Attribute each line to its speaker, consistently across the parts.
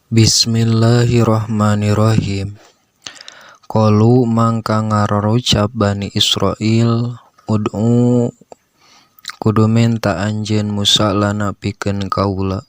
Speaker 1: Bismillahirrahmanirrahim. Qalu mangka ngarucap Bani Israil, ud'u kudu minta anjeun Musa lana pikeun kaula,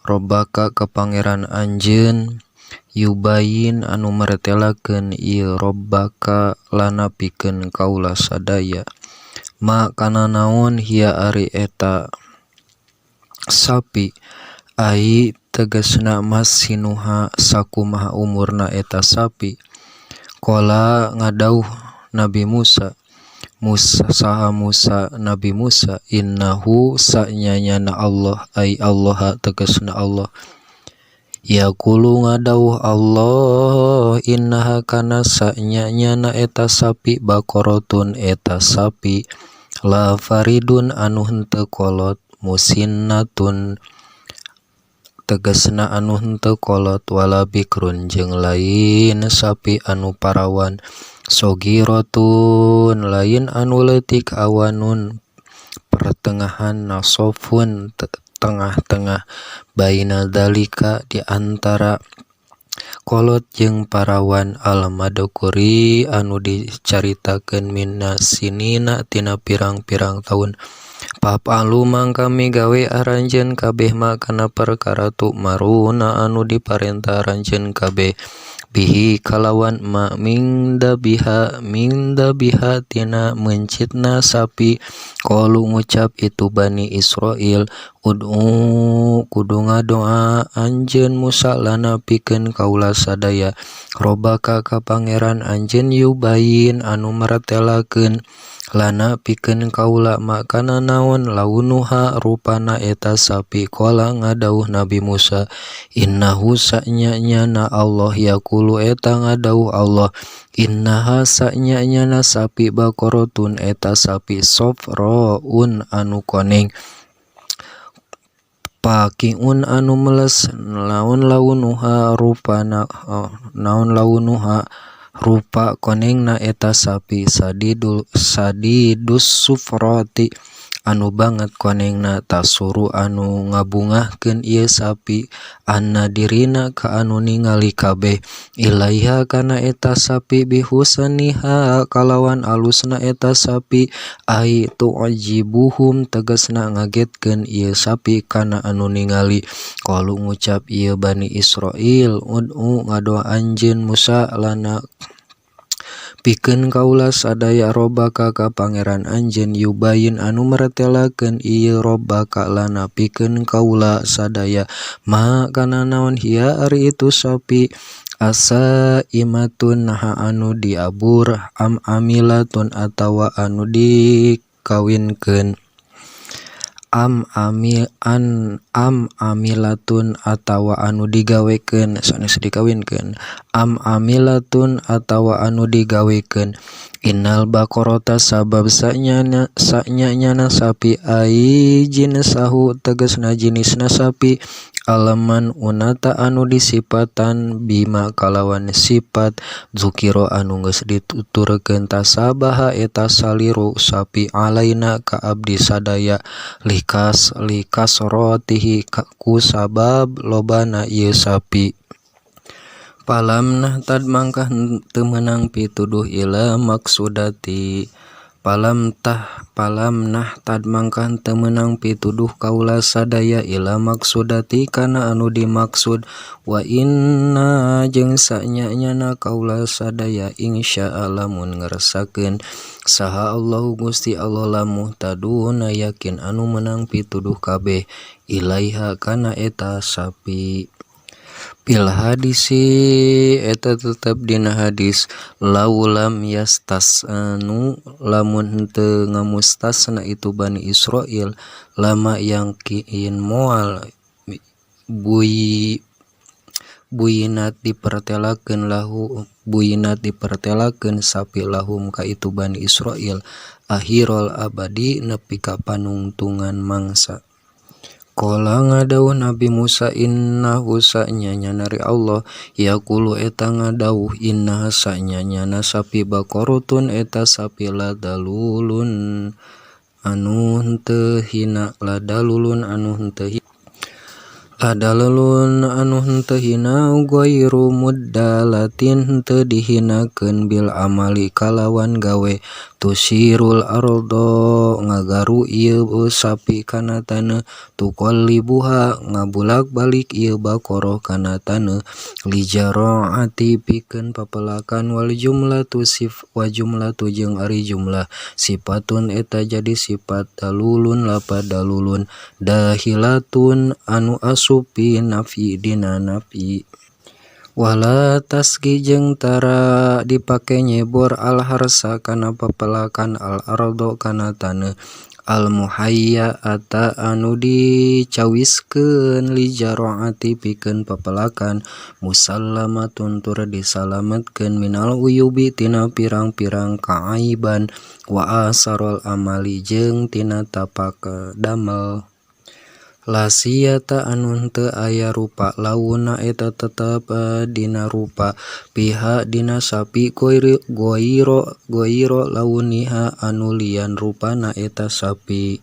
Speaker 1: Robbaka ka pangeran anjeun, yubayin anu meretelakeun ieu Robbaka lana pikeun kaula sadaya, ma kana naon hiya ari eta sapi, ai tegasna masinuha sakumaha umurna eta sapi. Qala ngadauh Nabi Musa, saha Musa Nabi Musa, innahu sanyanyana Allah, ai Allah tegasna Allah, yaqulu ngadauh Allah, innaha kana sanyanyana eta sapi, baqaratun eta sapi, la faridun anu henteu kolot, musinnatun tegasna anu henteu kolot, wala bikrun jeung lain sapi anu parawan, sogiratun lain anu leutik, awanun pertengahan, nasofun tengah-tengah, baina dalika di antara kolot jeung parawan, al madukuri anu dicaritakeun minna sinina tina pirang-pirang taun. Papalu mangka migawe aranjeun kabeh ma kana perkara tu maruna anu diparentah aranjeun kabeh, bihi kalawan ma minda biha tina mencitna sapi. Qalu ngucap itu Bani Israil, ud'u kudu ngadoa anjeun Musa lana pikeun kaula sadaya, Robbaka ka pangeran anjeun, yubayin anu maratelakeun lana pikeun kaula makana naon launuha rupana eta sapi. Qala ngadauh Nabi Musa, innahu sanyanyana Allah, yaqulu eta ngadauh Allah, innaha sanyanyana sapi, baqaratun eta sapi, sofraun anu koneng, pakiun anu meles, naon launuha rupa konengna eta sapi, sadidus sufrati anu banget konengna, tasuru anu ngabungahkeun ieu sapi, annadirina ka anu ningali kabeh, ilaiha kana eta sapi, bihusaniha kalawan alusna eta sapi, ai tu'jibuhum tegasna ngagetkeun ieu sapi kana anu ningali. Qalu ngucap ieu Bani Israil, ud'u ngadoa anjeun Musa lana pikeun kaula sadaya, Robbaka ka pangeran anjeun, yubayin anu maretelakeun ieu Robbaka lana pikeun kaula sadaya, ma kana naon hiya ari itu sapi, asa imatun naha anu diabur, am amilatun atawa anu dikawinkeun, am amilatun atawa anu digawekeun, sanes dikawinkeun, am amilatun atawa anu digawekeun. Innal baqarata sabab sanyana sapi, ai jinesahu tegasna jenisna sapi, alaman unata anu disipatan, bima kalawan sifat, zukiro anu geus dituturkeun, tasabaha eta saliru sapi, alaina ka abdi sadaya, likas rotihi ku sabab lobana ieu sapi. Palam nahtad mangka teu meunang pituduh ila maksudati, palam nahtad mangka teu meunang pituduh kaula sadaya, ila maksudati kana anu dimaksud, wa inna jeung sanyanyana kaula sadaya, insya'a lamun ngeresakeun saha Allahu Gusti Allah, lamuhtadun yakin anu meunang pituduh kabeh, ilaiha kana eta sapi. Pil hadisi eta tetep dina hadis, laulam yastasnu lamun henteu ngamustasna itu Bani Israil, lama yang kiin moal buyinat dipertelakeun sapi lahum ka itu Bani Israil, akhirul abadi nepi ka panungtungan mangsa. Qala ngadauh Nabi Musa, innahu sanyanyana Allah, yaqulu eta ngadauh, innaha sanyanyana sapi, baqaratun eta sapi, ladalulun anu henteu hina, Ada lelun anu henteu hina ghairu muddalatin henteu dihinakeun bil amali kalawan gawe tusirul ardo ngagaru ieu sapi kana taneuh tuqallibuha ngabulak balik ieu baqarah kana taneuh lijaraati pikeun papelakan wal jumlatu jeung ari jumlah sifatun eta jadi sifat dalulun lapad dalulun dahilatun anu asupi nafi dina nafi wala tasgi jeung tara dipake nyebor al harsa kana papelakan al ardo kana taneuh al muhayyaata anu dicawiskeun li jaraati pikeun papelakan musallamatun tur disalametkeun minal uyubi tina pirang-pirang kaaiban wa asarul amali jeung tina tapak damel lasiyata anu henteu aya rupa launa eta tetep dina rupa pihak dina sapi goiro launiha anu lian rupana eta sapi.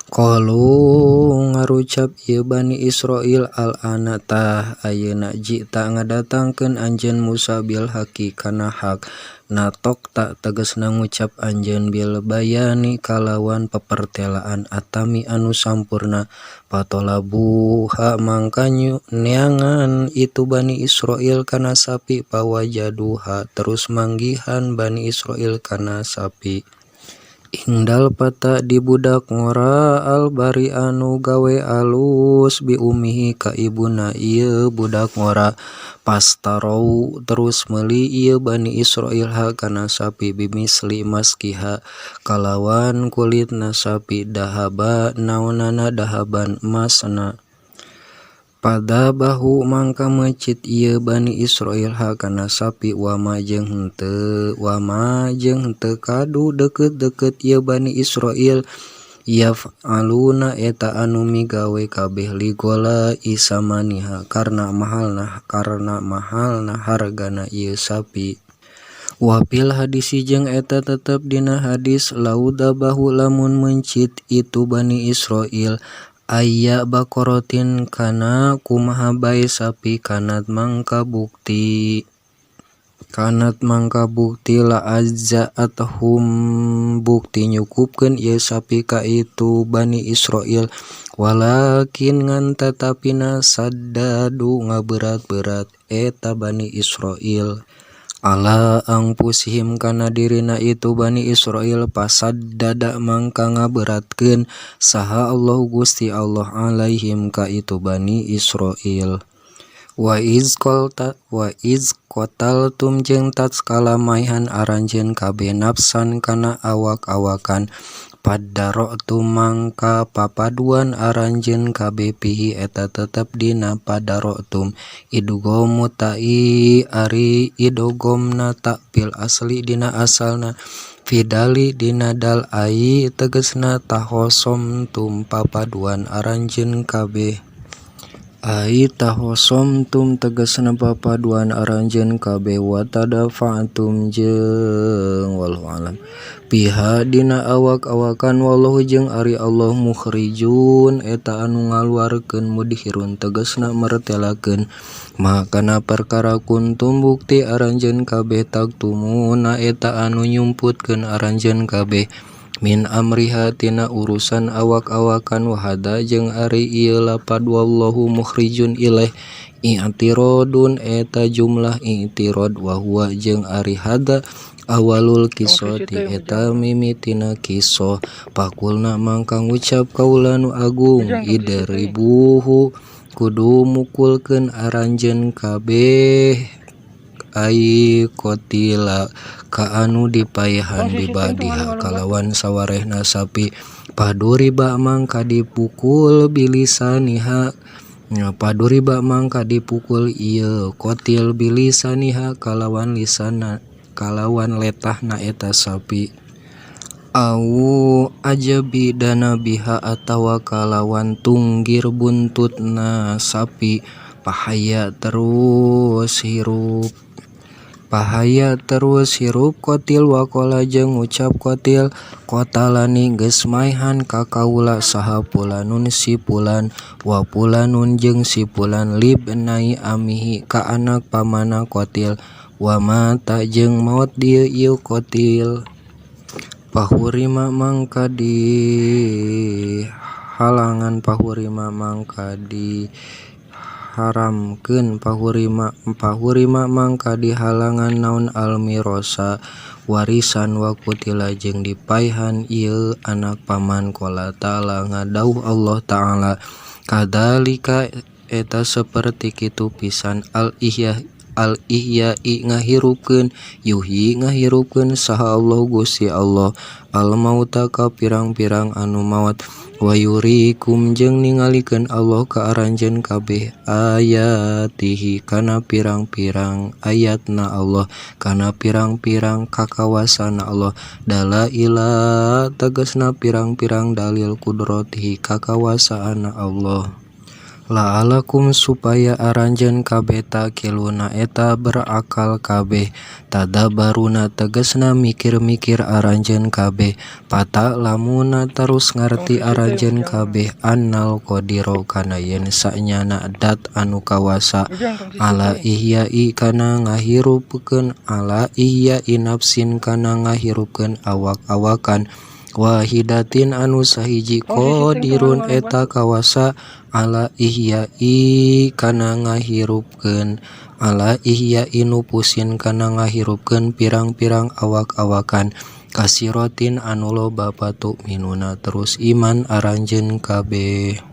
Speaker 1: Qalu ngarucap ieu Bani Israil al-ana tah ayeuna jita ngadatangkeun anjeun Musa bil haqi kana hak natok tak tegasna ngucap anjeun bil bayani kalawan pepertelaan atami anu sampurna patolabuha mangka neangan itu Bani Israil kana sapi pawajaduha terus manggihan Bani Israil kana sapi Indal pata di budak ngora al bari anu gawe alus bi umihi ka ibuna ieu budak ngora pastarau terus meuli ieu Bani Israil ha kana sapi bimisli maskiha kalawan kulitna sapi dahaba naonana dahaban emasna pada bahu mangka mecit ieu Bani Israil ha kana sapi wama jeung henteu kadu deukeut-deukeut ieu Bani Israil yaf'aluna eta anu migawe kabeh ligola isamaniha karna mahalna hargana ieu sapi. Wapil hadisi jeung eta tetep dina hadis lauda bahu lamun mencit itu Bani Israil aya bakorotin kana kumaha bae sapi kanat mangka bukti la azza'athum bukti nyukupkeun ieu sapi ka itu Bani Israil walakin ngan tatapina saddadu ngaberat-berat eta Bani Israil ala angpusihim kana dirina itu Bani Israil pasaddada mangka ngaberatkeun saha Allah Gusti Allah alaihim ka itu Bani Israil wa iz qataltum jeung tatkala maihan aranjeun kabeh nafsan kana awak-awakan padaro'tum mangka papaduan aranjeun kabeh pihi eta tetep dina padaro'tum idgham ta'i ari idghomna ta fil asli dina asalna fidali dina dal ai tegasna tahosomtum papaduan aranjeun kabeh ai tahosomtum tegasna papaduan aranjeun kabeh wa tadafa'tum jeung wallahu alam piha dina awak-awakan wallahu jeung ari Allah mukhrijun eta anu ngaluarkeun mudhirun tegasna martelakeun makana perkara kuntum bukti aranjeun kabeh taktumuna eta anu nyumputkeun aranjeun kabeh min amriha tina urusan awak-awakan wahada jeung ari ieu lapad wallahu mukhrijun ilaih i'tirodun eta jumlah i'tirod wa huwa jeung ari hada awalul kisoti eta mimitina kiso pakulna mangka ngucap kaula nu agung idribuhu kudu mukulkeun aranjeun kabeh ai kotila ka anu dipaehan bibadiha kalawan sawarehna sapi paduriba mangka dipukul bilisaniha paduriba mangka dipukul ieu kotil bilisaniha kalawan letahna eta sapi au ajabi dana biha atawa kalawan tunggir buntutna sapi pahaya terus hirup Pahaya terus hirup kotil wakola jeung ngucap kotil kotalani geus maehan ka kaula saha pulanun si pulan wa pulanun jeung si pulan libnai amihi ka anak pamana kotil wa mata jeung maot dieu ieu kotil. Pahurima mangka di halangan pahurima mangka di haramkeun pahurima mangka di halangan naon almirosa warisan wa kutila jeung dipaehan ieu anak paman qala ta'ala ngadauh Allah ta'ala kadzalika eta saperti kitu pisan al-ihya'i ngahirupkeun yuhyi ngahirupkeun saha Allah Gusti Allah al-mauta ka pirang-pirang anu maot wa yuriikum jeung ningalikeun Allah ka aranjeun kabeh ayatihi kana pirang-pirang ayatna Allah kana pirang-pirang kakawasana Allah dalaila tegasna pirang-pirang dalil kudratihi kakawasaana Allah la'alakum supaya aranjeun kabeh takiluna eta berakal kabeh tadabaruna tegasna mikir-mikir aranjeun kabeh pata lamuna terus ngarti aranjeun kabeh annal qadiro kana yen sanyana dat anu kawasa ala ihya'i kana ngahirupkeun ala ihya'i nafsin kana ngahirupkeun awak-awakan wahidatin anu sahiji qadirun eta kawasa ala ihya'i kana ngahirupkeun ala ihya'i nupusin kana ngahirupkeun pirang-pirang awak-awakan kasirotin anu loba patu minuna terus iman aranjeun kabeh.